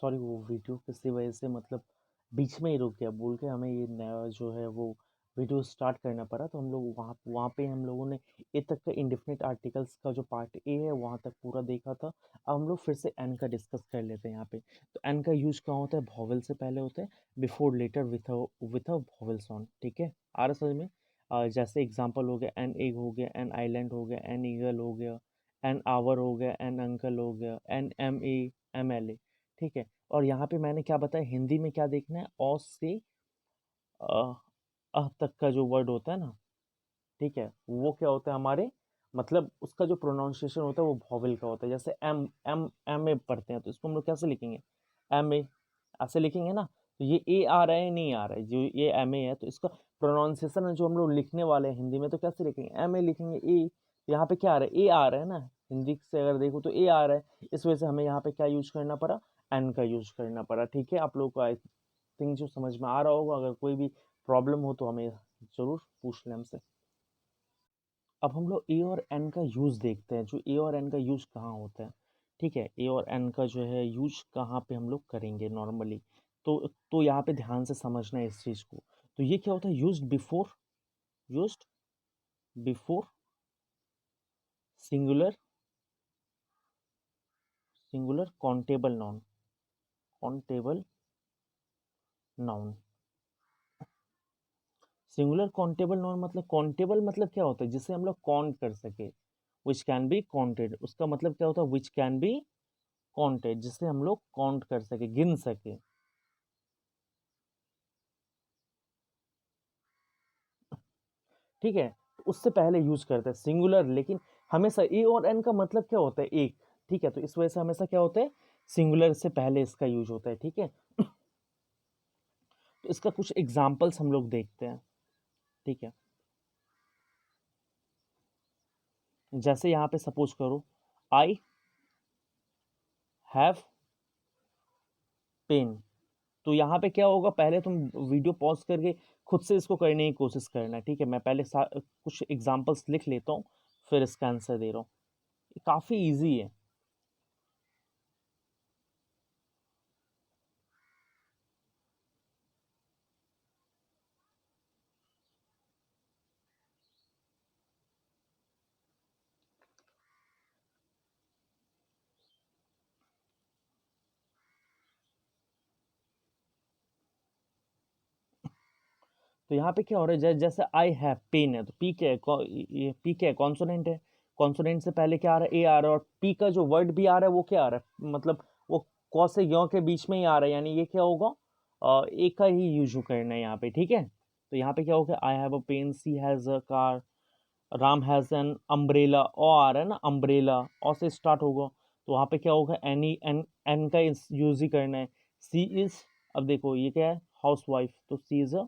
Sorry वो video किसी वजह से मतलब बीच में ही रुक गया, बोल के हमें ये नया जो है वो वीडियो स्टार्ट करना पड़ा। तो हम लोग वहाँ वहाँ पे हम लोगों ने ए तक का इंडेफिनिट आर्टिकल्स का जो पार्ट ए है वहाँ तक पूरा देखा था। अब हम लोग फिर से एन का डिस्कस कर लेते हैं यहाँ पे। तो एन का यूज कहाँ होता है? वॉवेल से पहले होता है, before letter with a vowel sound. ठीक है, आ रहा समझ में? जैसे एग्जांपल हो गया एन एग हो गया, एन आइलैंड हो गया, एन ईगल हो गया, एन आवर हो गया, एन अंकल हो गया, an M A M L A. ठीक है, और यहाँ पे मैंने क्या बताया, हिंदी में क्या देखना है? औ से तक का जो वर्ड होता है ना, ठीक है, वो क्या होता है हमारे, मतलब उसका जो प्रोनाउंसिएशन होता है वो वॉवेल का होता है। जैसे एम एम एम ए पढ़ते हैं तो इसको हम लोग कैसे लिखेंगे? एम ए, ऐसे लिखेंगे ना। तो ये ए आ रहा है नहीं आ रहा है, जो ये एम ए है तो इसका प्रोनाउंसिएशन है जो हम लोग लिखने वाले हैं हिंदी में, तो कैसे लिखेंगे? एम ए लिखेंगे। ए यहाँ पे क्या आ रहा है? ए आ रहा है ना, हिंदी से अगर देखो तो ए आ रहा है, इस वजह से हमें यहाँ पे क्या यूज करना पड़ा? एन का यूज करना पड़ा। ठीक है, आप लोगों को आई थिंक जो समझ में आ रहा होगा। अगर कोई भी प्रॉब्लम हो तो हमें जरूर पूछ लें हमसे। अब हम लोग ए और एन का यूज़ देखते हैं, जो ए और एन का यूज़ कहाँ होता है। ठीक है, ए और एन का जो है यूज कहाँ पे हम लोग करेंगे नॉर्मली। तो यहाँ पे ध्यान से समझना है इस चीज़ को। तो ये क्या होता है? Used before singular countable noun. Singular countable noun मतलब, काउंटेबल मतलब क्या होता है? जिसे हम लोग काउंट कर सके, विच कैन बी काउंटेड। उसका मतलब क्या होता है? विच कैन बी काउंटेड, जिसे हम लोग काउंट कर सके, गिन सके। ठीक है, तो उससे पहले यूज करते हैं सिंगुलर। लेकिन हमेशा ए और एन का मतलब क्या होता है? एक। ठीक है, तो इस वजह से हमेशा क्या होता है? सिंगुलर से पहले इसका यूज होता है। ठीक है, तो इसका कुछ एग्जाम्पल्स हम लोग देखते हैं। ठीक है, जैसे यहाँ पे सपोज करो, आई हैव पेन। तो यहाँ पे क्या होगा? पहले तुम वीडियो पॉज करके खुद से इसको करने की कोशिश करना। ठीक है, मैं पहले कुछ एग्जाम्पल्स लिख लेता हूँ, फिर इसका आंसर दे रहा हूँ। काफ़ी इजी है। तो यहाँ पे क्या हो रहा है? जैसे आई हैव पेन है, तो पी क्या है? ये पी क्या है? कॉन्सोनेंट है। कॉन्सोनेंट से पहले क्या आ रहा है? ए आ रहा है। और पी का जो वर्ड भी आ रहा है वो क्या आ रहा है? मतलब वो क से य के बीच में ही आ रहा है, यानी ये क्या होगा? ए का ही यूज करना है यहाँ पे। ठीक है, तो यहाँ पे क्या होगा? I have a pen, she has a car, Ram has an umbrella. O आ रहा है ना, अम्ब्रेला ओ से स्टार्ट होगा। तो वहाँ पे क्या होगा? एनी एन एन का यूज ही करना है। सी इज, अब देखो ये क्या है? हाउस वाइफ, तो सी इज अ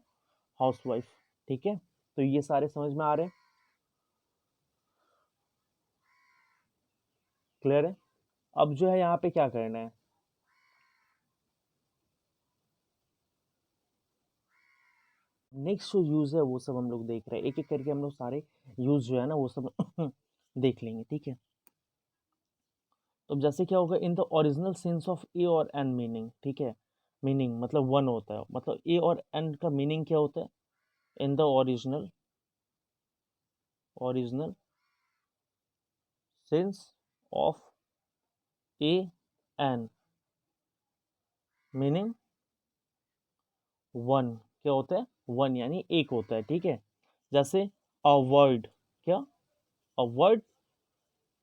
हाउसवाइफ। ठीक है, तो ये सारे समझ में आ रहे हैं? क्लियर है? अब जो है यहाँ पे क्या करना है? नेक्स्ट जो यूज है वो सब हम लोग देख रहे हैं, एक एक करके हम लोग सारे यूज जो है ना वो सब देख लेंगे। ठीक है, तो अब जैसे क्या होगा? In the original sense of a और एन मीनिंग। ठीक है, मीनिंग मतलब वन होता है, मतलब ए और एन का मीनिंग क्या होता है? In the original sense of a an meaning one. क्या होता है? वन यानी एक होता है। ठीक है, जैसे अ वर्ड, क्या? A word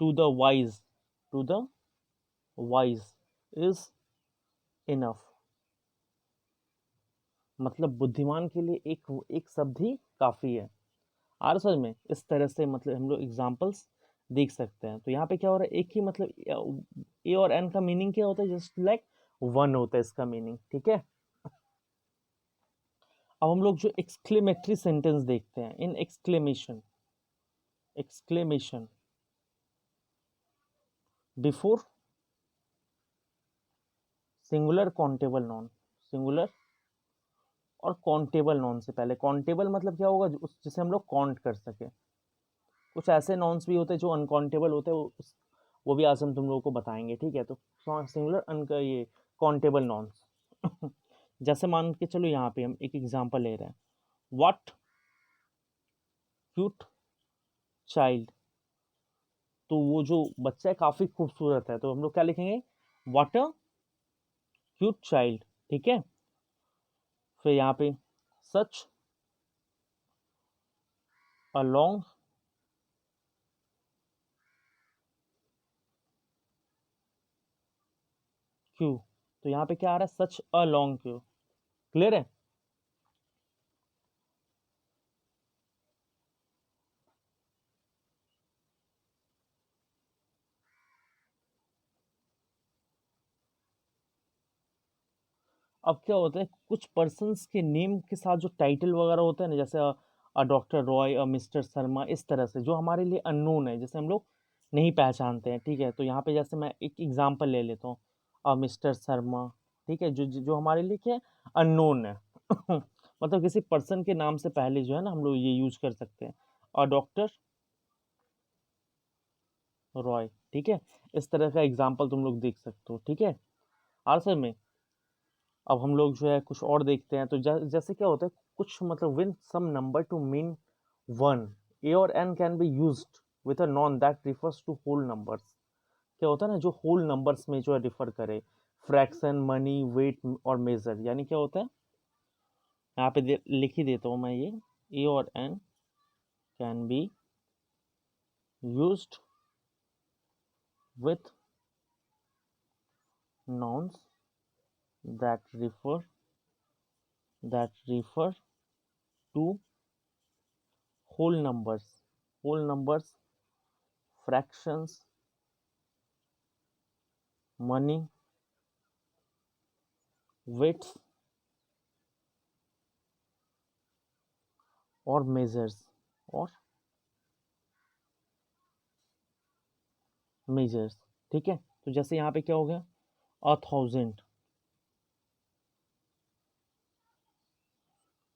to the wise, to the wise is enough. मतलब बुद्धिमान के लिए एक एक शब्द ही काफी है। आर समझ में? इस तरह से मतलब हम लोग एग्जांपल्स देख सकते हैं। तो यहाँ पे क्या हो रहा है? एक ही मतलब ए और एन का मीनिंग क्या होता है? जस्ट लाइक वन होता है इसका मीनिंग। ठीक है, अब हम लोग जो एक्सक्लेमेटरी सेंटेंस देखते हैं, in exclamation before singular countable noun. Singular और काउंटेबल नाउन से पहले। काउंटेबल मतलब क्या होगा? जिसे हम लोग काउंट कर सके। कुछ ऐसे नाउन्स भी होते हैं जो अनकाउंटेबल होते हैं, वो भी आज हम तुम लोगों को बताएंगे। ठीक है, तो सिंगुलर अन का ये काउंटेबल नॉन्स। जैसे मान के चलो यहाँ पे हम एक एग्जांपल ले रहे हैं, व्हाट क्यूट चाइल्ड, तो वो जो बच्चा है काफी खूबसूरत है, तो हम लोग क्या लिखेंगे, व्हाट अ क्यूट चाइल्ड। ठीक है, फिर यहाँ पे सच अ लॉन्ग क्यू, तो यहाँ पे क्या आ रहा है, सच अ लॉन्ग क्यू। क्लियर है। अब क्या होता है, कुछ पर्सन्स के नेम के साथ जो टाइटल वगैरह होता है ना, जैसे डॉक्टर रॉय, मिस्टर शर्मा, इस तरह से जो हमारे लिए अननोन है, जैसे हम लोग नहीं पहचानते हैं। ठीक है, तो यहाँ पे जैसे मैं एक एग्जांपल ले लेता हूँ, मिस्टर शर्मा। ठीक है, जो जो जो हमारे लिए क्या है, अननोन है। मतलब किसी पर्सन के नाम से पहले जो है ना, हम लोग ये यूज कर सकते हैं, और डॉक्टर रॉय। ठीक है, इस तरह का एग्जाम्पल तुम लोग देख सकते हो। ठीक है, आंसर में अब हम लोग जो है कुछ और देखते हैं, तो जैसे क्या होता है, कुछ मतलब when some number to mean one, a और an can be used with a noun that refers to whole numbers. क्या होता है ना, जो होल नंबर्स में जो है रिफर करे, फ्रैक्शन, मनी, वेट और मेजर, यानी क्या होता है, यहाँ पे लिख ही देता हूँ मैं ये, ए और an can be used with nouns that refer to whole numbers, fractions, money, weights और मेजर्स। ठीक है, तो जैसे यहाँ पे क्या हो गया, 1000,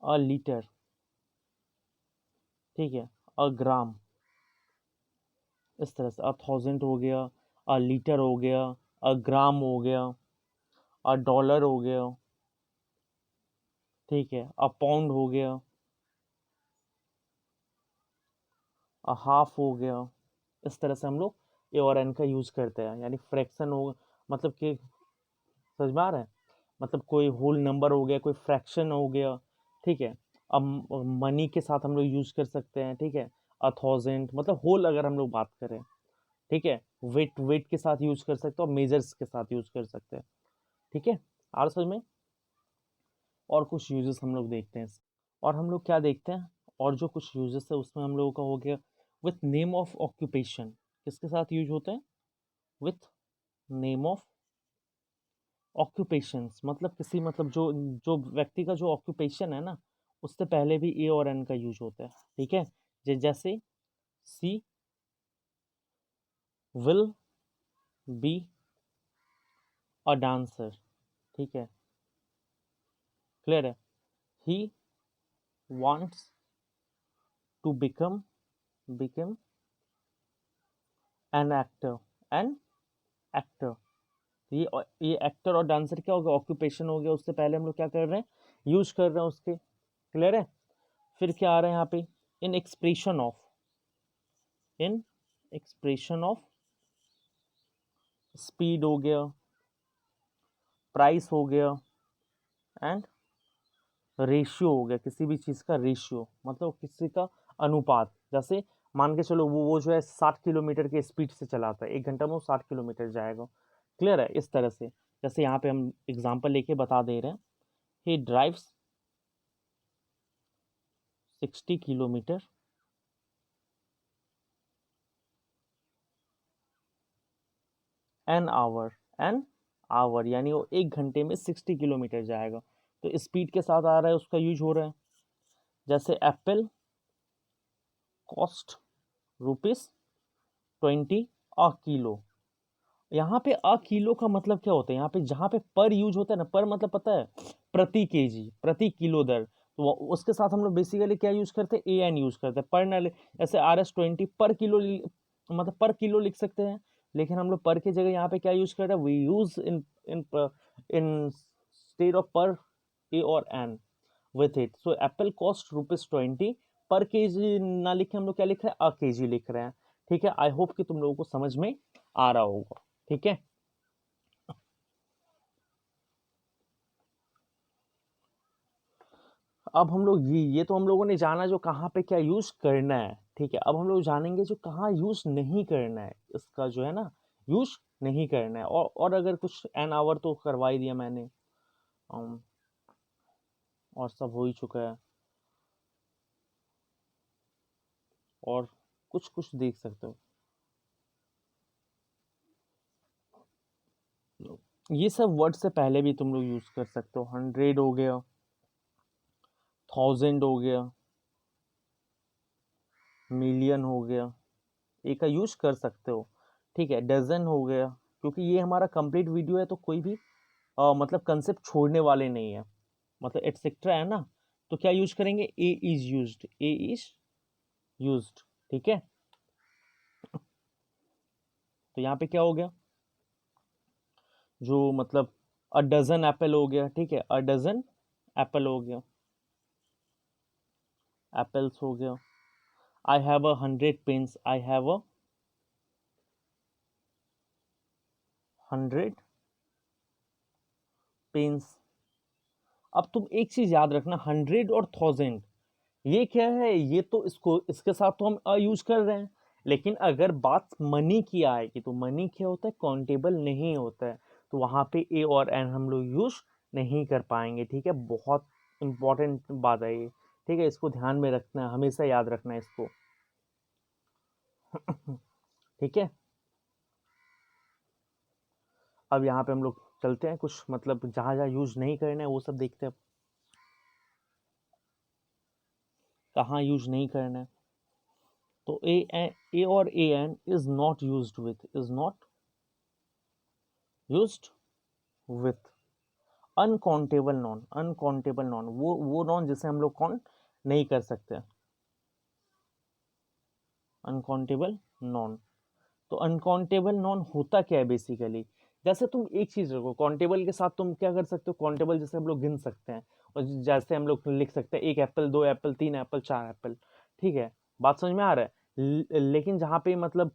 अ लीटर। ठीक है, अ ग्राम, इस तरह से 1000 हो गया, अ लीटर हो गया, अ ग्राम हो गया, अ डॉलर हो गया। ठीक है, अ पाउंड हो गया, अ हाफ हो गया। इस तरह से हम लोग ए और एन का यूज करते हैं, यानी फ्रैक्शन हो, मतलब कि समझ में आ रहा है, मतलब कोई होल नंबर हो गया, कोई फ्रैक्शन हो गया। ठीक है, अब मनी के साथ हम लोग यूज कर सकते हैं। ठीक है, 1000 मतलब होल अगर हम लोग बात करें। ठीक है, वेट के साथ यूज कर सकते हैं और मेजर्स के साथ यूज कर सकते हैं। ठीक है, और समझ में, और कुछ यूजेस हम लोग देखते हैं, और हम लोग क्या देखते हैं, और जो कुछ यूजेस है उसमें हम लोगों का हो गया विथ नेम ऑफ ऑक्यूपेशन, किसके साथ यूज होता है, विथ नेम ऑफ ऑक्यूपेशंस, मतलब किसी, मतलब जो जो व्यक्ति का जो ऑक्यूपेशन है ना, उससे पहले भी ए और एन का यूज होता है। ठीक है, जैसे she will be a dancer. ठीक है, क्लियर है, he wants to become an actor. ये एक्टर और डांसर क्या हो गया, ऑक्यूपेशन हो गया, उससे पहले हम लोग क्या कर रहे हैं, यूज कर रहे हैं उसके। क्लियर है, फिर क्या आ रहा है यहाँ पे, इन एक्सप्रेशन ऑफ स्पीड हो गया, प्राइस हो गया, एंड रेशियो हो गया, किसी भी चीज़ का रेशियो मतलब किसी का अनुपात। जैसे मान के चलो वो जो है 60 किलोमीटर के स्पीड से चलाता है, 1 घंटा में वो 60 किलोमीटर जाएगा। क्लियर है, इस तरह से, जैसे यहाँ पे हम एग्जांपल लेके बता दे रहे हैं, ही ड्राइव्स 60 किलोमीटर एन आवर, यानी वो 1 घंटे में 60 किलोमीटर जाएगा, तो स्पीड के साथ आ रहा है, उसका यूज हो रहा है। जैसे एप्पल कॉस्ट ₹20 अ किलो, यहाँ पे अ किलो का मतलब क्या होता है, यहाँ पे जहाँ पे पर यूज होता है ना, पर मतलब पता है, प्रति केजी, प्रति किलो दर, तो उसके साथ हम लोग बेसिकली क्या यूज करते हैं, ए एन यूज करते हैं, पर न, जैसे RS20 पर किलो, मतलब पर किलो लिख सकते हैं, लेकिन हम लोग पर की जगह यहाँ पे क्या यूज कर रहे हैं, we use in instead of per a or an with it. So apple cost ₹20 पर केजी ना लिखे हम लोग क्या लिख रहे हैं, अ केजी लिख रहे हैं। ठीक है, आई होप कि तुम लोगों को समझ में आ रहा होगा। ठीक है, अब हम लोग ये तो हम लोगों ने जाना जो कहाँ पे क्या यूज करना है। ठीक है, अब हम लोग जानेंगे जो कहाँ यूज नहीं करना है, इसका जो है ना यूज नहीं करना है। और अगर कुछ एन आवर तो करवा ही दिया मैंने, और सब हो ही चुका है, और कुछ कुछ देख सकते हो। ये सब वर्ड से पहले भी तुम लोग यूज कर सकते हो। 100 हो गया, 1000 हो गया, मिलियन हो गया, एक का यूज कर सकते हो। ठीक है, डजन हो गया, क्योंकि ये हमारा कंप्लीट वीडियो है तो कोई भी मतलब कंसेप्ट छोड़ने वाले नहीं है, मतलब एटसेट्रा है ना, तो क्या यूज करेंगे, a is used, a is used. ठीक है, तो यहाँ पे क्या हो गया, जो मतलब अ डजन एप्पल हो गया। ठीक है, अ डजन एप्पल हो गया, एप्पल्स हो गया। I have 100 pens, I have 100 pens. अब तुम एक चीज याद रखना, 100 और 1000 ये क्या है, ये तो इसको इसके साथ तो हम यूज कर रहे हैं, लेकिन अगर बात मनी की आएगी तो मनी क्या होता है, काउंटेबल नहीं होता है, तो वहां पे ए और एन हम लोग यूज नहीं कर पाएंगे। ठीक है, बहुत इंपॉर्टेंट बात है ये। ठीक है, इसको ध्यान में रखना है, हमेशा याद रखना है इसको। ठीक है, अब यहाँ पे हम लोग चलते हैं, कुछ मतलब जहां जहां यूज नहीं करना है वो सब देखते हैं, कहाँ यूज नहीं करना है। तो ए और a an is not used with, is not used with. Uncountable noun, uncountable noun वो नॉन जिसे हम लोग काउंट नहीं कर सकते, अनकाउंटेबल नॉन। तो अनकाउंटेबल नॉन होता क्या है बेसिकली, जैसे तुम एक चीज रखो, काउंटेबल के साथ तुम क्या कर सकते हो, काउंटेबल जैसे हम लोग गिन सकते हैं, और जैसे हम लोग लिख सकते हैं 1 एप्पल, 2 एप्पल, 3 एप्पल, 4 एप्पल। ठीक है, बात समझ में आ रहा है। लेकिन जहाँ पे मतलब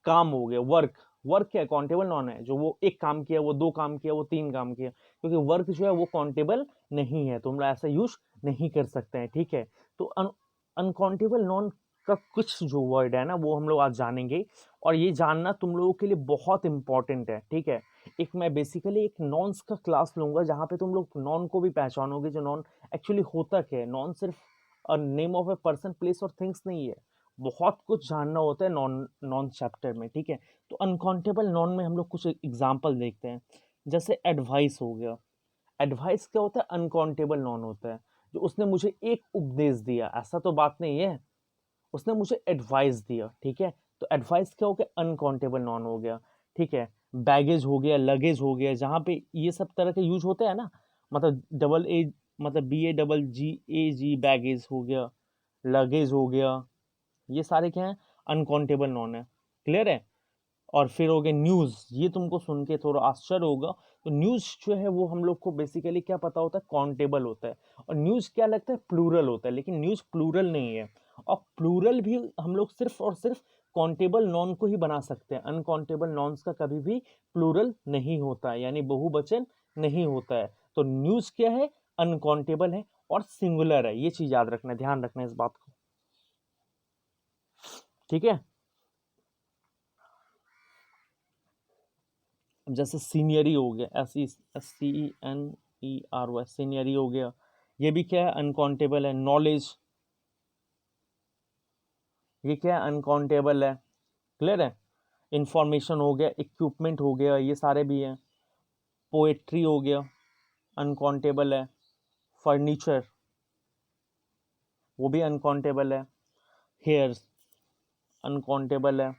काम हो गया, वर्क, वर्क क्या है, काउंटेबल नॉन है, जो वो एक काम किया, वो 2 काम किया, वो 3 काम किया, क्योंकि वर्क जो है वो काउंटेबल नहीं है, तो हम लोग ऐसा यूज नहीं कर सकते हैं। ठीक है, तो अनकाउंटेबल नॉन का कुछ जो वर्ड है ना वो हम लोग आज जानेंगे, और ये जानना तुम लोगों के लिए बहुत इंपॉर्टेंट है। ठीक है, एक मैं बेसिकली एक नॉन्स का क्लास लूंगा जहाँ पे तुम लोग नॉन को भी पहचानोगे, जो नॉन एक्चुअली होता क्या है। नॉन सिर्फ name of a person, place और थिंग्स नहीं है, बहुत कुछ जानना होता है नॉन नॉन चैप्टर में। ठीक है, तो अनकाउंटेबल नॉन में हम लोग कुछ एग्जाम्पल देखते हैं, जैसे एडवाइस हो गया। एडवाइस क्या होता है, अनकाउंटेबल नॉन होता है, जो उसने मुझे एक उपदेश दिया, ऐसा तो बात नहीं है, उसने मुझे एडवाइस दिया। ठीक है, तो एडवाइस क्या हो गया, अनकाउंटेबल नॉन हो गया। ठीक है, बैगेज हो गया, लगेज हो गया, जहाँ पे ये सब तरह के यूज होते हैं ना, मतलब डबल ए, मतलब BAGGAG, बैगेज हो गया, लगेज हो गया, ये सारे क्या हैं, अनकाउंटेबल नॉन है। क्लियर है। और फिर हो गया न्यूज़, ये तुमको सुन के थोड़ा आश्चर्य होगा, तो न्यूज़ जो है वो हम लोग को बेसिकली क्या पता होता है, काउंटेबल होता है, और न्यूज़ क्या लगता है, प्लूरल होता है, लेकिन न्यूज़ प्लूरल नहीं है। और प्लूरल भी हम लोग सिर्फ और सिर्फ काउंटेबल नॉन को ही बना सकते हैं, अनकाउंटेबल नॉन्स का कभी भी प्लूरल नहीं होता है, यानी बहुवचन नहीं होता है। तो न्यूज़ क्या है, अनकाउंटेबल है और सिंगुलर है, ये चीज याद रखना है, ध्यान रखना है इस बात को। ठीक है, जैसे सीनियरी हो गया, SENERY, सीनियरी हो गया, ये भी क्या है, अनकाउंटेबल है। नॉलेज, ये क्या है, अनकाउंटेबल है। क्लियर है। इंफॉर्मेशन हो गया, इक्विपमेंट हो गया, ये सारे भी हैं। पोएट्री हो गया, अनकाउंटेबल है। फर्नीचर, वो भी अनकाउंटेबल है। हेयर्स, अनकाउंटेबल है।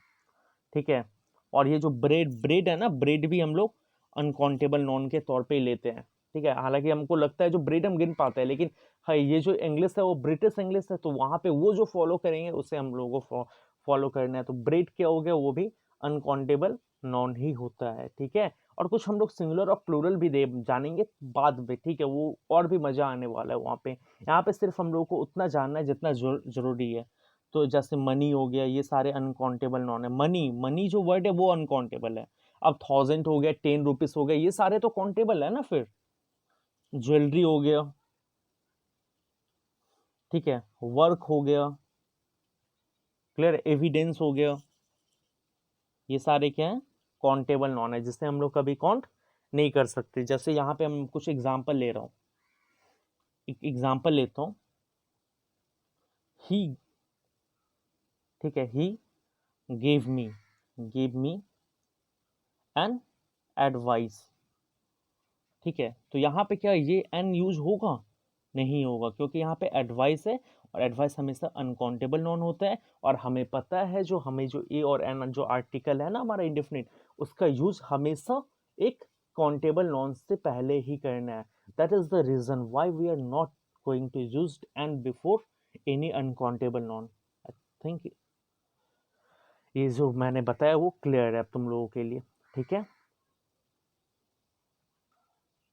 ठीक है, और ये जो ब्रेड, ब्रेड है ना, ब्रेड भी हम लोग अनकाउंटेबल नॉन के तौर पे ही लेते हैं। ठीक है, हालांकि हमको लगता है जो ब्रेड हम गिन पाते हैं, लेकिन हाँ ये जो इंग्लिश है वो ब्रिटिश इंग्लिश है, तो वहां पे वो जो फॉलो करेंगे उसे हम लोगों को फॉलो करना है। तो ब्रेड क्या हो गया, वो भी अनकाउंटेबल नॉन ही होता है, ठीक है। और कुछ हम लोग सिंगुलर और प्लूरल भी दे जानेंगे बाद में, ठीक है, वो और भी मजा आने वाला है वहाँ पे। यहाँ पे सिर्फ हम लोगों को उतना जानना है जितना जरूरी है। तो जैसे मनी हो गया, ये सारे अनकाउंटेबल नॉन है। मनी, मनी जो वर्ड है वो अनकाउंटेबल है। अब 1000 हो गया, 10 रुपीज हो गया, ये सारे तो काउंटेबल है ना फिर। ज्वेलरी हो गया, ठीक है, वर्क हो गया, क्लियर, एविडेंस हो गया, ये सारे क्या है, काउंटेबल नॉन है, जिससे हम लोग कभी काउंट नहीं कर सकते। जैसे यहाँ पे हम कुछ एग्जांपल ले रहा हूँ, एक एग्जांपल लेता हूँ। ही, ठीक है, he gave me an advice, ठीक है। तो यहाँ पे क्या ये एन यूज होगा? नहीं होगा, क्योंकि यहाँ पे एडवाइस है, और एडवाइस हमेशा अनकाउंटेबल नॉन होता है। और हमें पता है जो हमें जो ए और एन जो आर्टिकल है ना हमारा इंडेफिनिट, उसका यूज हमेशा एक काउंटेबल नॉन से पहले ही करना है। That is the reason why we are not going to use an before any uncountable noun. I think ये जो मैंने बताया वो क्लियर है अब तुम लोगों के लिए, ठीक है।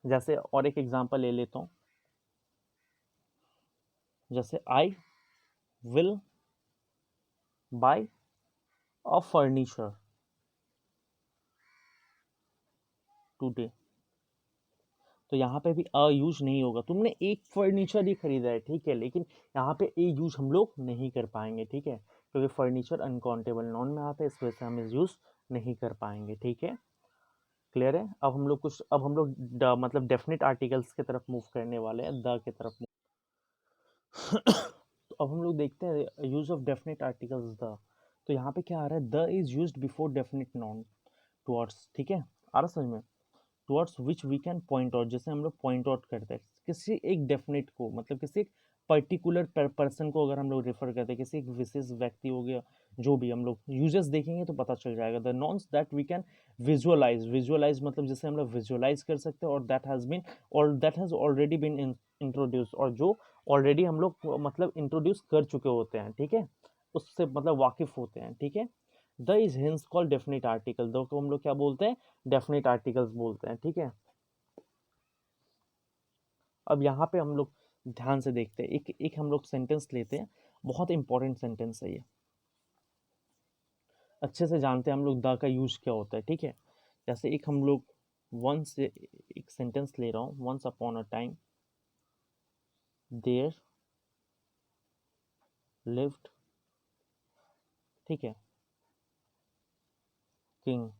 जैसे और एक एग्जांपल ले लेता हूँ, जैसे I will buy a furniture today. तो यहाँ पे भी अ यूज नहीं होगा। तुमने एक फर्नीचर ही खरीदा है, ठीक है, लेकिन यहाँ पे ए यूज हम लोग नहीं कर पाएंगे, ठीक है, क्योंकि फर्नीचर अनकाउंटेबल नॉन में आता है, इस वजह से हम इस यूज नहीं कर पाएंगे, ठीक है, क्लियर है। अब हम लोग मतलब डेफिनेट आर्टिकल्स की तरफ मूव करने वाले हैं, द की तरफ तो अब हम लोग देखते हैं use of definite articles the. तो यहाँ पे क्या आ रहा है, the is used before definite noun towards, ठीक है, आ रहा समझ में, towards which we can point out, जैसे हम लोग पॉइंट आउट करते हैं किसी एक डेफिनेट को, मतलब किसी एक पर्टिकुलर पर्सन को अगर हम लोग रेफर करते हैं, किसी एक विशेष व्यक्ति हो गया, जो भी हम लोग यूजेस देखेंगे तो पता चल जाएगा। The nonce that we can visualise मतलब जैसे हम लोग विजुअलाइज कर सकते हैं, और that has already been introduce, और जो ऑलरेडी हम लोग मतलब इंट्रोड्यूस कर चुके होते हैं, ठीक है, उससे मतलब वाकिफ होते हैं, ठीक है। The is hence called definite article, दो को हम लोग क्या बोलते हैं, डेफिनेट आर्टिकल्स बोलते हैं, ठीक है। अब यहाँ पे हम लोग ध्यान से देखते हैं, एक एक हम लोग सेंटेंस लेते हैं, बहुत इंपॉर्टेंट सेंटेंस है ये, अच्छे से जानते हैं हम लोग द का यूज क्या होता है, ठीक है। जैसे एक हम लोग वंस, एक सेंटेंस ले रहा हूँ, once upon a time there lived, ठीक है, king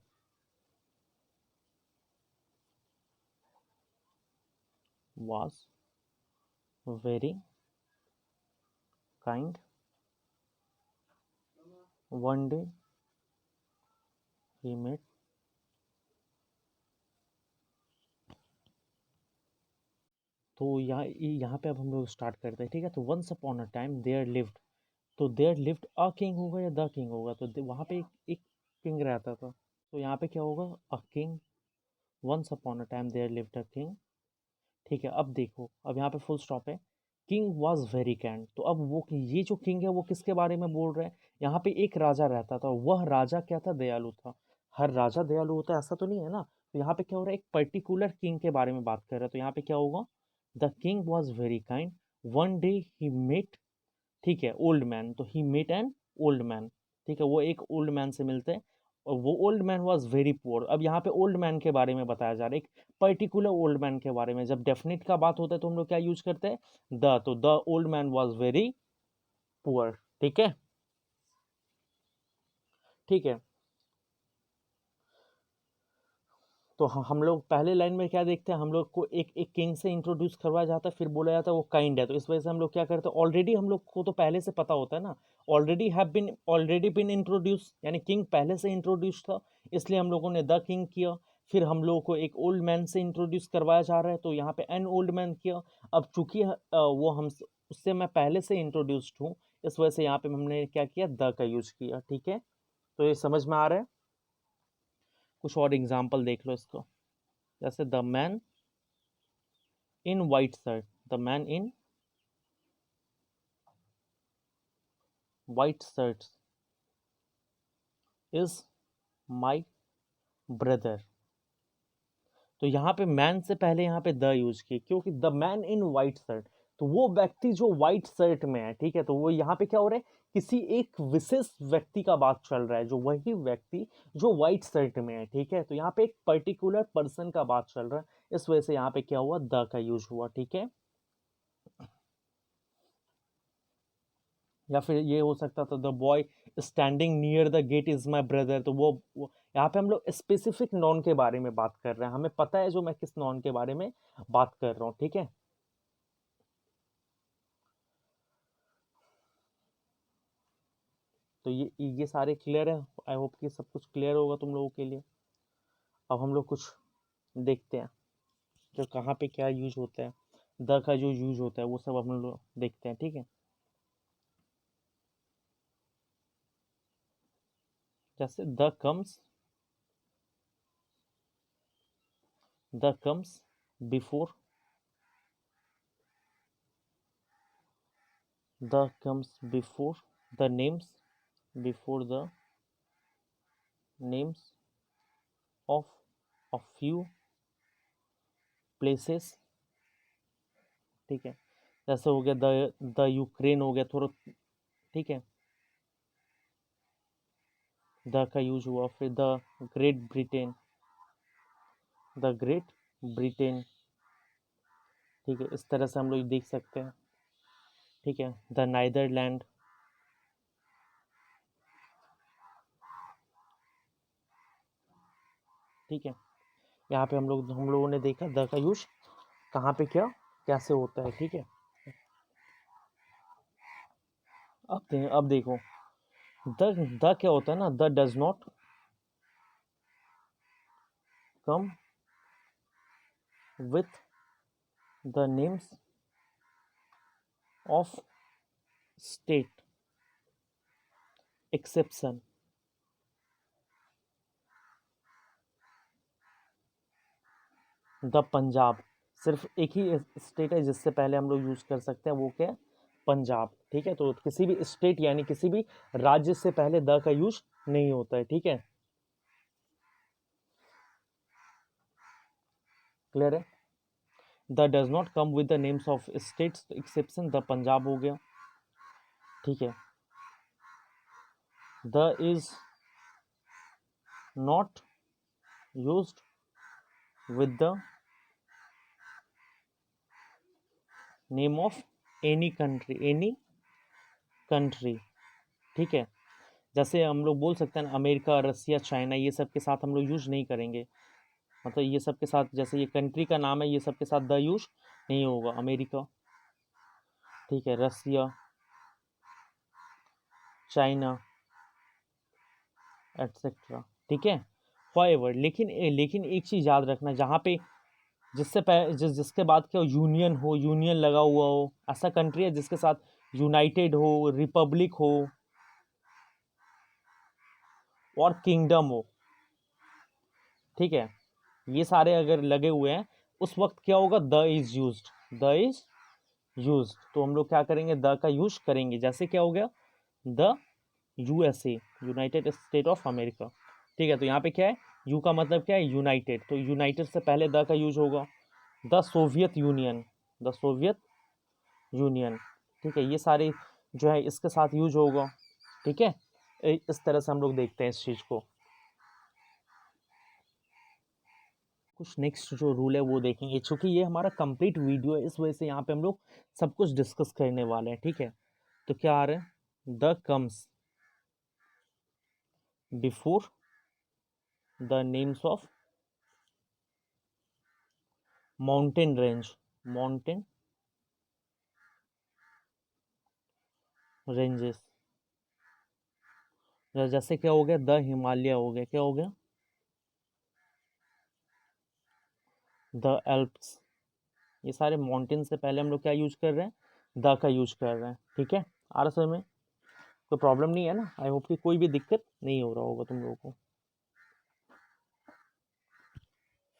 was very kind, one day he met, तो यहाँ पे अब हम लोग स्टार्ट करते हैं, ठीक है। तो once upon a time there lived, तो देयर लिव्ड अ किंग होगा या द किंग होगा, तो वहाँ पे एक किंग रहता था, तो यहाँ पे क्या होगा, a king, once upon a time there lived a king, ठीक है। अब देखो, अब यहाँ पे फुल स्टॉप है, किंग वॉज वेरी कैंड, तो अब वो ये जो किंग है वो किसके बारे में बोल रहे हैं, यहाँ पे एक राजा रहता था, वह राजा क्या था, दयालु था। हर राजा दयालु होता है ऐसा तो नहीं है ना, तो यहाँ पे क्या हो रहा है, एक पर्टिकुलर किंग के बारे में बात कर रहे हैं, तो यहाँ पे क्या होगा, the king was very kind, one day he met, ठीक है, ओल्ड मैन, तो he met an old man, ठीक है, वो एक ओल्ड मैन से मिलते हैं, और वो old man was very poor. अब यहाँ पे ओल्ड मैन के बारे में बताया जा रहा है, एक पर्टिकुलर ओल्ड मैन के बारे में। जब डेफिनेट का बात होता है तो हम लोग क्या यूज करते हैं, द, तो the old man was very poor, ठीक है, ठीक है। तो हम लोग पहले लाइन में क्या देखते हैं, हम लोग को एक किंग से इंट्रोड्यूस करवाया जाता है, फिर बोला जाता है वो काइंड है, तो इस वजह से हम लोग क्या करते हैं, ऑलरेडी हम लोग को तो पहले से पता होता है ना, ऑलरेडी बिन इंट्रोड्यूस, यानी किंग पहले से इंट्रोड्यूस था, इसलिए हम लोगों ने द किंग किया। फिर हम लोगों को एक ओल्ड मैन से इंट्रोड्यूस करवाया जा रहा है, तो यहाँ पे एन ओल्ड मैन किया। अब चूंकि वो हम उससे मैं पहले से इंट्रोड्यूस्ड हूँ, इस वजह से यहाँ पे हमने क्या किया, द का यूज किया, ठीक है। तो ये समझ में आ रहा है। कुछ और एग्जाम्पल देख लो इसको, जैसे the man in white shirt, the man in white shirt is my brother. तो यहाँ पे मैन से पहले यहाँ पे द यूज किए, क्योंकि the man in white shirt, तो वो व्यक्ति जो व्हाइट शर्ट में है, ठीक है, तो वो यहाँ पे क्या हो रहा है, किसी एक विशेष व्यक्ति का बात चल रहा है, जो वही व्यक्ति जो व्हाइट शर्ट में है, ठीक है, तो यहाँ पे एक पर्टिकुलर पर्सन का बात चल रहा है, इस वजह से यहाँ पे क्या हुआ, द का यूज हुआ, ठीक है। या फिर ये हो सकता था the boy standing near the gate is my brother, तो वो यहाँ पे हम लोग स्पेसिफिक नॉन के बारे में बात कर रहे हैं, हमें पता है जो मैं किस नॉन के बारे में बात कर रहा हूँ, ठीक है। तो ये सारे क्लियर है, आई होप कि सब कुछ क्लियर होगा तुम लोगों के लिए। अब हम लोग कुछ देखते हैं जो कहाँ पे क्या यूज होता है, द का जो यूज होता है वो सब हम लोग देखते हैं, ठीक है। जैसे the comes before, the comes before the names, before the names of a few places, ठीक है। जैसे हो गया द यूक्रेन हो गया थोड़ा, ठीक है, द का यूज हुआ, फिर the great Britain, the great Britain, ठीक है, इस तरह से हम लोग देख सकते हैं, ठीक है, द नाइदरलैंड, ठीक है। यहाँ पे हम लोगों ने देखा द का यूज कहाँ पे क्या कैसे होता है, ठीक है। अब देखो द क्या होता है ना, the does not come with the names of state exception, the Punjab, सिर्फ एक ही स्टेट है जिससे पहले हम लोग यूज कर सकते हैं, वो क्या है, पंजाब, ठीक है। तो किसी भी स्टेट यानी किसी भी राज्य से पहले द का यूज नहीं होता है, ठीक है, क्लियर है। The does not come with the names of states exception the Punjab हो गया, ठीक है। The is not used with the name of any country, ठीक है। जैसे हम लोग बोल सकते हैं ना, अमेरिका, रसिया, चाइना, ये सब के साथ हम लोग यूज नहीं करेंगे, मतलब ये सब के साथ, जैसे ये कंट्री का नाम है, ये सब के साथ द यूज नहीं होगा, अमेरिका, ठीक है, रसिया, चाइना, एटसेट्रा, ठीक है, फॉरएवर। लेकिन एक चीज़ याद रखना, जहाँ पे जिसके बाद क्या यूनियन हो, यूनियन लगा हुआ हो, ऐसा कंट्री है जिसके साथ यूनाइटेड हो, रिपब्लिक हो और किंगडम हो, ठीक है, ये सारे अगर लगे हुए हैं, उस वक्त क्या होगा, द इज यूज्ड, तो हम लोग क्या करेंगे, द का यूज करेंगे। जैसे क्या हो गया, the USA, United state of America, ठीक है, तो यहाँ पे क्या है, यू का मतलब क्या है, यूनाइटेड, तो यूनाइटेड से पहले द का यूज होगा। The Soviet union, the Soviet union, ठीक है, ये सारे जो है इसके साथ यूज होगा, ठीक है। इस तरह से हम लोग देखते हैं इस चीज़ को। कुछ नेक्स्ट जो रूल है वो देखेंगे, चूंकि ये हमारा कंप्लीट वीडियो है, इस वजह से यहाँ पे हम लोग सब कुछ डिस्कस करने वाले हैं, ठीक है। तो क्या आ रहा है, the comes before the names of mountain range, mountain ranges, जैसे क्या हो गया, द हिमालय हो गया, क्या हो गया, द एल्प्स, ये सारे माउंटेन से पहले हम लोग क्या यूज कर रहे हैं, द का यूज कर रहे हैं, ठीक है। आ रहा समझ में, कोई प्रॉब्लम नहीं है ना, आई होप कि कोई भी दिक्कत नहीं हो रहा होगा तुम लोगों को।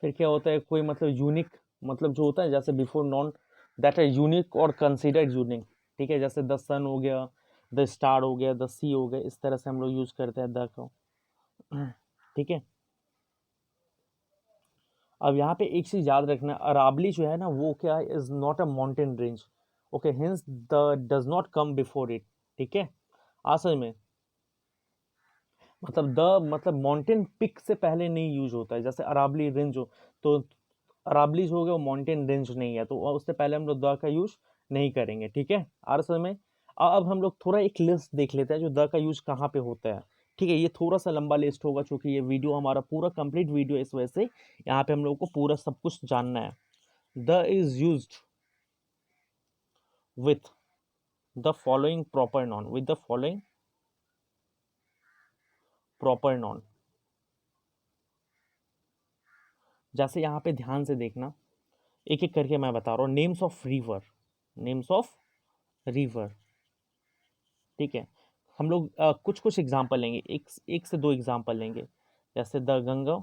फिर क्या होता है, कोई मतलब यूनिक, मतलब जो होता है जैसे बिफोर नॉन, दैट है यूनिक और कंसिडर्ड यूनिक, ठीक है, जैसे द सन हो गया, द स्टार हो गया, द सी हो गया, इस तरह से हम लोग यूज करते हैं द को, ठीक है। अब यहाँ पे एक चीज याद रखना, अरावली जो है ना वो क्या है, is not a mountain range, okay, hints the does not come before it, ठीक है, असल में मतलब द मतलब माउंटेन पिक से पहले नहीं यूज होता है, जैसे अरावली रेंज हो तो अरावली जो हो गया वो माउंटेन रेंज नहीं है, तो उससे पहले हम लोग द का यूज नहीं करेंगे, ठीक है, असल में। अब हम लोग थोड़ा एक लिस्ट देख लेते हैं जो द का यूज कहाँ पे होता है, ठीक है, ये थोड़ा सा लंबा लिस्ट होगा क्योंकि ये वीडियो हमारा पूरा कंप्लीट वीडियो है, इस वजह से यहाँ पे हम लोग को पूरा सब कुछ जानना है। The is used with the following proper noun, with the following proper noun। जैसे यहाँ पे ध्यान से देखना, एक एक करके मैं बता रहा हूँ, names of river, names of river, ठीक है, हम लोग कुछ कुछ एग्जाम्पल लेंगे, एक एक से दो एग्जाम्पल लेंगे, जैसे द गंगा,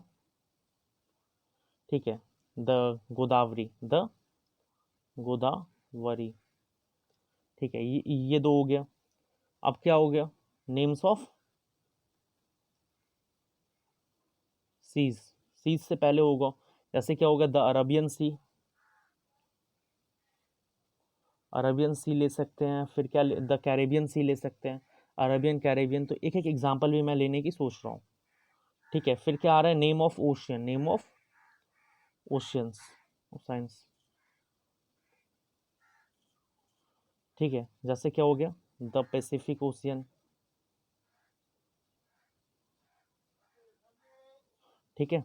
ठीक है, द गोदावरी, द गोदावरी, ठीक है, ये दो हो गया। अब क्या हो गया, नेम्स ऑफ सीज, सीज से पहले होगा, जैसे क्या होगा, द अरबियन सी, अरबियन सी ले सकते हैं, फिर क्या द कैरेबियन सी ले सकते हैं, अरबियन कैरेबियन, तो एक एक एग्जांपल भी मैं लेने की सोच रहा हूँ, ठीक है। फिर क्या आ रहा है, name of ocean, name of oceans, science, ठीक है, जैसे क्या हो गया, द पैसिफिक ओशियन, ठीक है,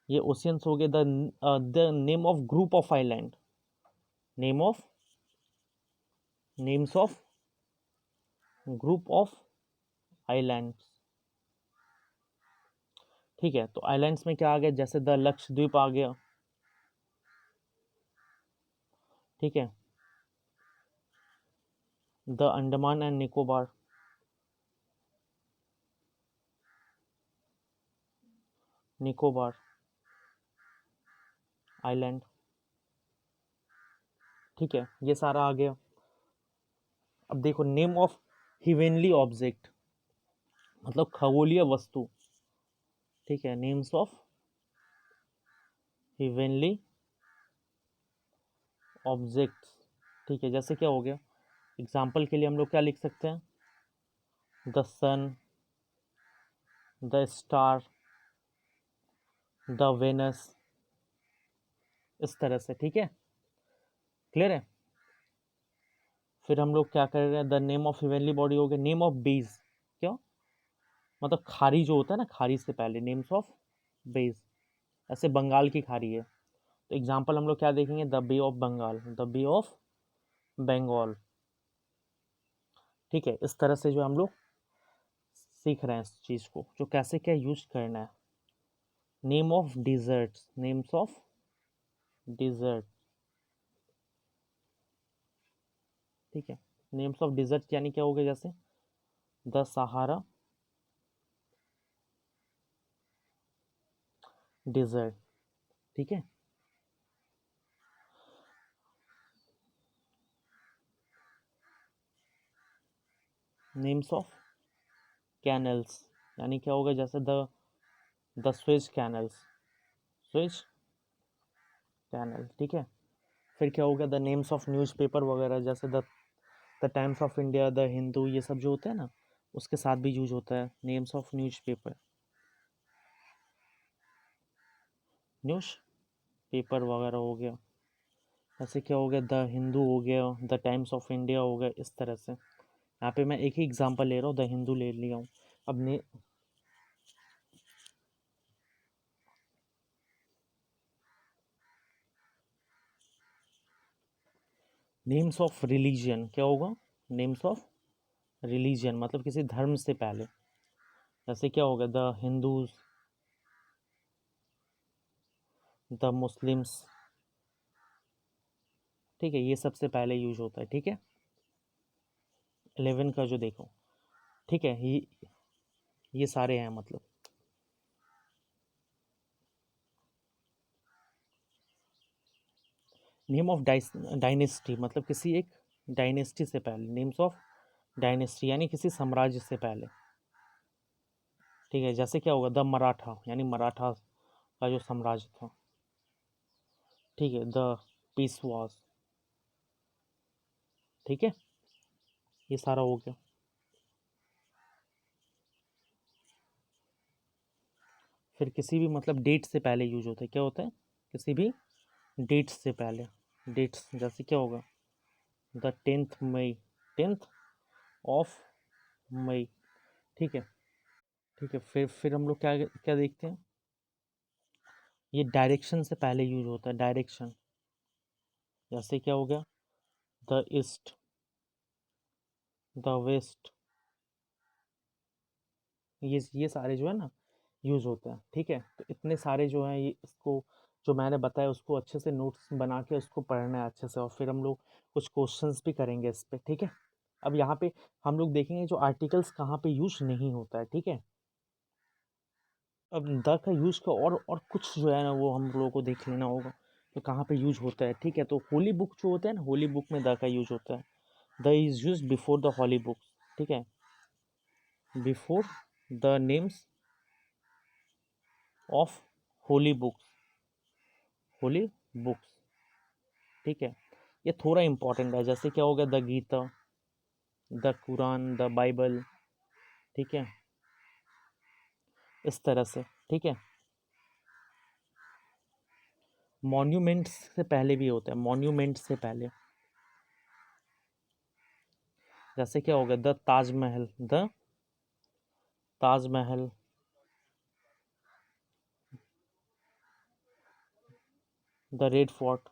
ये ओशियंस हो गए। The name of group of island, name of names of group of islands, ठीक है, तो आइलैंड्स में क्या आ गया, जैसे द लक्षद्वीप आ गया, ठीक है, the Andaman and Nicobar, Nicobar island, ठीक है, ये सारा आ गया। अब देखो, नेम ऑफ हिवेनली ऑब्जेक्ट, मतलब खगोलीय वस्तु, ठीक है, नेम्स ऑफ हिवेनली ऑब्जेक्ट्स, ठीक है, जैसे क्या हो गया, एग्जाम्पल के लिए हम लोग क्या लिख सकते हैं, the sun, the star, the Venus, इस तरह से, ठीक है, क्लियर है। फिर हम लोग क्या कर रहे हैं, द नेम ऑफ हिवेनली बॉडी हो गया, नेम ऑफ बेज, क्यों, मतलब खारी जो होता है ना, खारी से पहले नेम्स ऑफ बेज, ऐसे बंगाल की खारी है, तो एग्जाम्पल हम लोग क्या देखेंगे, the Bay of Bengal, the Bay of Bengal, ठीक है, इस तरह से जो हम लोग सीख रहे हैं इस चीज़ को, जो कैसे क्या यूज करना है। Name of deserts, names of desert, ठीक है, नेम्स ऑफ डिजर्ट यानी क्या हो गया, जैसे द सहारा डिजर्ट, ठीक है, नेम्स ऑफ कैनल्स, यानी क्या होगा, जैसे the Suez canals, Suez canal, ठीक है। फिर क्या होगा, द नेम्स ऑफ न्यूज़पेपर वगैरह, जैसे the times of India, the Hindu, ये सब जो होता है ना, उसके साथ भी यूज होता है, names of newspaper, news paper वगैरह हो गया, ऐसे क्या हो गया, द हिंदू हो गया, द टाइम्स ऑफ इंडिया हो गया, इस तरह से। यहाँ पे मैं एक ही एग्जांपल ले रहा हूँ, द हिंदू ले लिया हूँ। अब नेम्स ऑफ रिलीजियन क्या होगा, नेम्स ऑफ रिलीजियन मतलब किसी धर्म से पहले, जैसे क्या होगा, द हिंदूज, द मुस्लिम्स, ठीक है, ये सबसे पहले यूज होता है, ठीक है। 11 का जो देखो, ठीक है, ये सारे हैं, मतलब नेम ऑफ डायनेस्टी, मतलब किसी एक डायनेस्टी से पहले, नेम्स ऑफ डायनेस्टी यानी किसी साम्राज्य से पहले, ठीक है, जैसे क्या होगा, द मराठा यानी मराठा का जो साम्राज्य था, ठीक है, द पीस वॉज, ठीक है, ये सारा हो गया। फिर किसी भी मतलब डेट से पहले यूज होता है, क्या होता है, किसी भी डेट से पहले, डेट्स जैसे क्या होगा, the 10th May, 10th of May, ठीक है, ठीक है। फिर हम लोग क्या क्या देखते हैं, ये डायरेक्शन से पहले यूज होता है, डायरेक्शन, जैसे क्या हो गया, द ईस्ट, द वेस्ट, ये सारे जो है ना यूज होते हैं, ठीक है। तो इतने सारे जो हैं, ये इसको जो मैंने बताया उसको अच्छे से नोट्स बना के उसको पढ़ना है अच्छे से, और फिर हम लोग कुछ क्वेश्चंस भी करेंगे इस पे, ठीक है। अब यहाँ पे हम लोग देखेंगे जो आर्टिकल्स कहाँ पे यूज नहीं होता है, ठीक है। अब द का यूज का और कुछ जो है ना वो हम लोगों को देख लेना होगा, तो कहाँ पे यूज होता है, ठीक है। तो होली बुक जो होता है ना, होली बुक में द का यूज होता है, the is use before the Holi book, ठीक है, before the names of holy books, holy books, ठीक है। ये थोड़ा इंपॉर्टेंट है, जैसे क्या हो गया, the Gita, the Quran, the Bible, ठीक है, इस तरह से, ठीक है। मॉन्यूमेंट्स से पहले भी होता है, मॉन्यूमेंट से पहले, जैसे क्या हो गया, the Taj Mahal, the Taj Mahal, the red fort,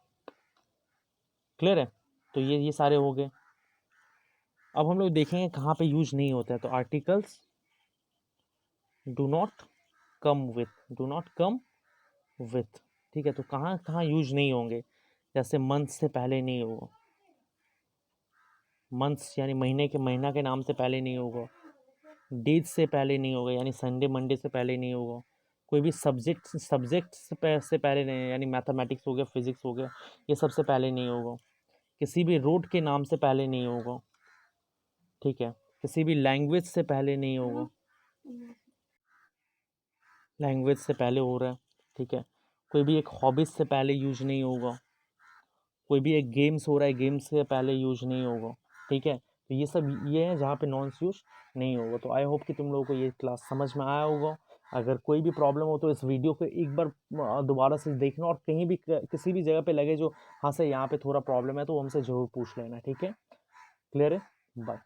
clear है। तो ये सारे हो गए। अब हम लोग देखेंगे कहाँ पे यूज नहीं होता है, तो articles do not come with, do not come with, ठीक है। तो कहाँ कहाँ यूज नहीं होंगे, जैसे मंथ से पहले नहीं होगा, मंथ्स यानी महीने के, महीना के नाम से पहले नहीं होगा, डेज से पहले नहीं होगा यानी संडे मंडे से पहले नहीं होगा, कोई भी सब्जेक्ट से पहले नहीं, यानी मैथमेटिक्स हो गया, फिजिक्स हो गया, ये सबसे पहले नहीं होगा, किसी भी रोड के नाम से पहले नहीं होगा, ठीक है, किसी भी लैंग्वेज से पहले नहीं होगा, लैंग्वेज से पहले हो रहा है, ठीक है, कोई भी एक हॉबीज से पहले यूज नहीं होगा, कोई भी एक गेम्स हो रहा है, गेम्स से पहले यूज नहीं होगा, ठीक है। तो ये सब ये है जहाँ पे नॉन यूज नहीं होगा। तो आई होप कि तुम लोगों को ये क्लास समझ में आया होगा। अगर कोई भी प्रॉब्लम हो तो इस वीडियो को एक बार दोबारा से देखना, और कहीं भी किसी भी जगह पे लगे जो हाँ से यहाँ पे थोड़ा प्रॉब्लम है तो हमसे ज़रूर पूछ लेना, ठीक है। क्लियर है, बाय।